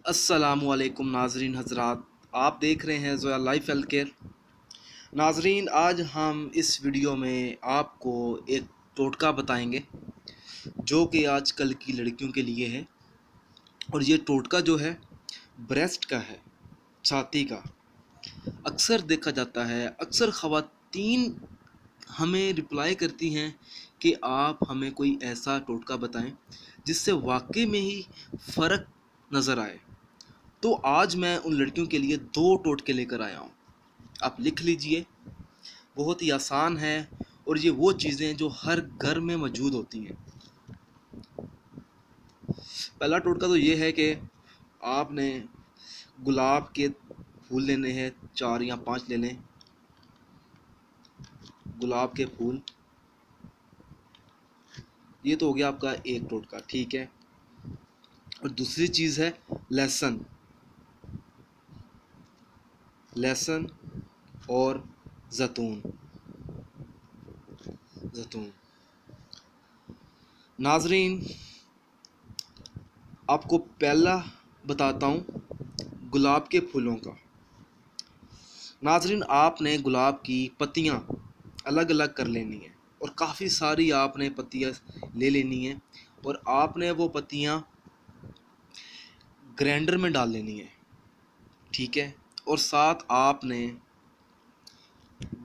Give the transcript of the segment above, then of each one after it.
अस्सलामुअलैकुम नाजरीन हजरात, आप देख रहे हैं ज़ोया लाइफ हेल्थ केयर। नाजरीन, आज हम इस वीडियो में आपको एक टोटका बताएंगे जो कि आजकल की लड़कियों के लिए है। और ये टोटका जो है ब्रेस्ट का है, छाती का। अक्सर देखा जाता है, अक्सर ख़वातीन हमें रिप्लाई करती हैं कि आप हमें कोई ऐसा टोटका बताएं जिससे वाकई में ही फ़र्क नज़र आए। तो आज मैं उन लड़कियों के लिए दो टोटके लेकर आया हूँ, आप लिख लीजिए। बहुत ही आसान है और ये वो चीज़ें जो हर घर में मौजूद होती हैं। पहला टोटका तो ये है कि आपने गुलाब के फूल लेने हैं, 4 या 5 ले लें गुलाब के फूल। ये तो हो गया आपका एक टोटका, ठीक है। और दूसरी चीज़ है लहसुन, लहसुन और जैतून। नाजरीन, आपको पहला बताता हूँ गुलाब के फूलों का। नाजरीन, आपने गुलाब की पत्तियाँ अलग अलग कर लेनी है और काफ़ी सारी आपने पत्तियाँ ले लेनी है और आपने वो पत्तियाँ ग्राइंडर में डाल लेनी है, ठीक है। और साथ आपने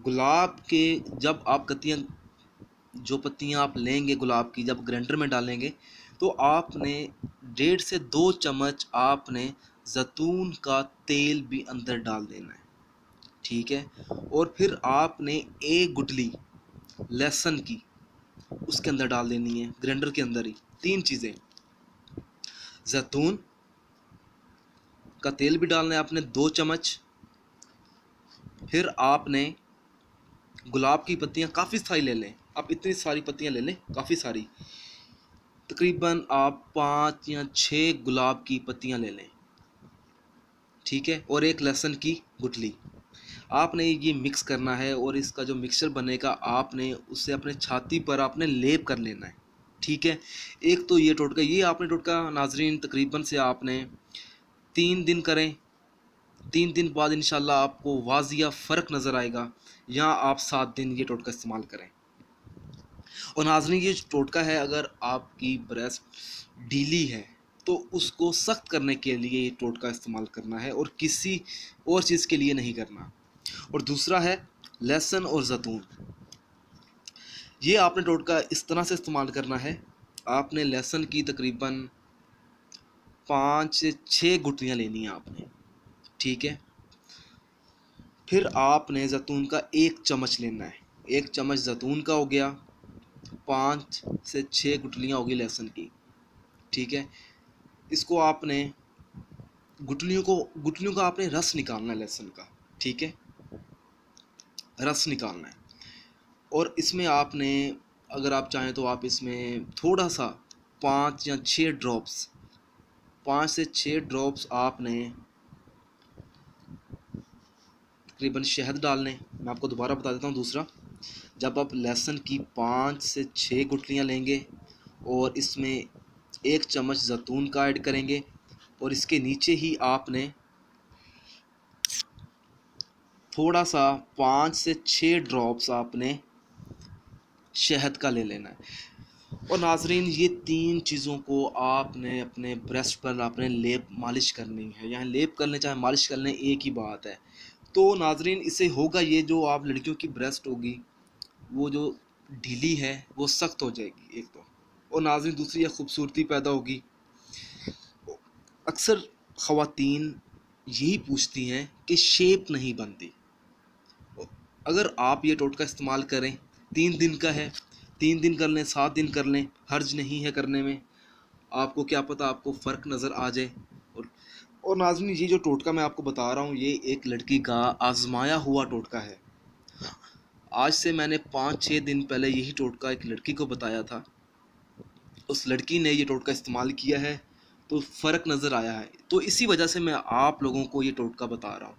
गुलाब के, जब आप पत्तियाँ आप लेंगे गुलाब की, जब ग्राइंडर में डालेंगे तो आपने 1.5 से 2 चम्मच आपने जैतून का तेल भी अंदर डाल देना है, ठीक है। और फिर आपने एक गुठली लहसुन की उसके अंदर डाल देनी है, ग्राइंडर के अंदर ही। 3 चीज़ें, जैतून का तेल भी डालना है आपने 2 चम्मच। फिर आपने गुलाब की पत्तियाँ काफ़ी सारी ले लें, आप इतनी सारी पत्तियाँ ले लें, काफ़ी सारी, तकरीबन आप 5 या 6 गुलाब की पत्तियाँ ले लें, ठीक है। और एक लहसुन की गुठली आपने ये मिक्स करना है और इसका जो मिक्सचर बनेगा आपने उसे अपने छाती पर आपने लेप कर लेना है, ठीक है। एक तो ये टोटका, ये आपने टोटका नाजरीन तकरीबन से आपने 3 दिन करें। 3 दिन बाद इंशाल्लाह आपको वाजिया फ़र्क नज़र आएगा, या आप 7 दिन ये टोटका इस्तेमाल करें। और नाज़रीन, ये टोटका है, अगर आपकी ब्रेस्ट ढीली है तो उसको सख्त करने के लिए ये टोटका इस्तेमाल करना है और किसी और चीज़ के लिए नहीं करना। और दूसरा है लहसुन और जैतून। ये आपने टोटका इस तरह से इस्तेमाल करना है, आपने लहसुन की तकरीबन 5 से 6 गुठलियाँ लेनी है आपने, ठीक है। फिर आपने जैतून का 1 चम्मच लेना है, 1 चम्मच जैतून का हो गया, 5 से 6 गुठलियाँ होगी लहसुन की, ठीक है। इसको आपने गुठलियों का आपने रस निकालना है लहसुन का, ठीक है, रस निकालना है। और इसमें आपने, अगर आप चाहें तो आप इसमें थोड़ा सा 5 या 6 ड्रॉप्स, 5 से 6 ड्रॉप्स आपने तकरीबन शहद डालने। मैं आपको दोबारा बता देता हूँ दूसरा, जब आप लहसुन की 5 से 6 गुठलियाँ लेंगे और इसमें 1 चम्मच जैतून का ऐड करेंगे और इसके नीचे ही आपने थोड़ा सा 5 से 6 ड्रॉप्स आपने शहद का ले लेना है। और नाजरीन, ये 3 चीज़ों को आपने अपने ब्रेस्ट पर आपने लेप मालिश करनी है, यहाँ लेप कर लें चाहे मालिश कर लें, एक ही बात है। तो नाजरीन, इससे होगा ये, जो आप लड़कियों की ब्रेस्ट होगी वो जो ढीली है वो सख्त हो जाएगी एक तो, और नाजरीन दूसरी खूबसूरती पैदा होगी। अक्सर ख़वातीन यही पूछती हैं कि शेप नहीं बनती। अगर आप ये टोटका इस्तेमाल करें, 3 दिन का है, 3 दिन कर लें, 7 दिन कर लें, हर्ज नहीं है करने में, आपको क्या पता आपको फ़र्क नज़र आ जाए। और नाज़रीन, ये जो टोटका मैं आपको बता रहा हूँ ये एक लड़की का आजमाया हुआ टोटका है। आज से मैंने 5-6 दिन पहले यही टोटका एक लड़की को बताया था, उस लड़की ने ये टोटका इस्तेमाल किया है तो फ़र्क नज़र आया है। तो इसी वजह से मैं आप लोगों को ये टोटका बता रहा हूँ।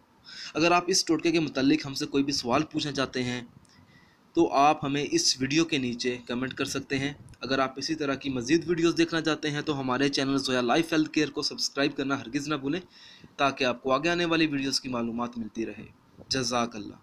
अगर आप इस टोटके के मुतालिक हमसे कोई भी सवाल पूछना चाहते हैं तो आप हमें इस वीडियो के नीचे कमेंट कर सकते हैं। अगर आप इसी तरह की मज़ीद वीडियोस देखना चाहते हैं तो हमारे channel Zoya life health care को सब्सक्राइब करना हरगिज़ ना भूलें, ताकि आपको आगे आने वाली वीडियोस की मालूमात मिलती रहे। जज़ाकल्लाह।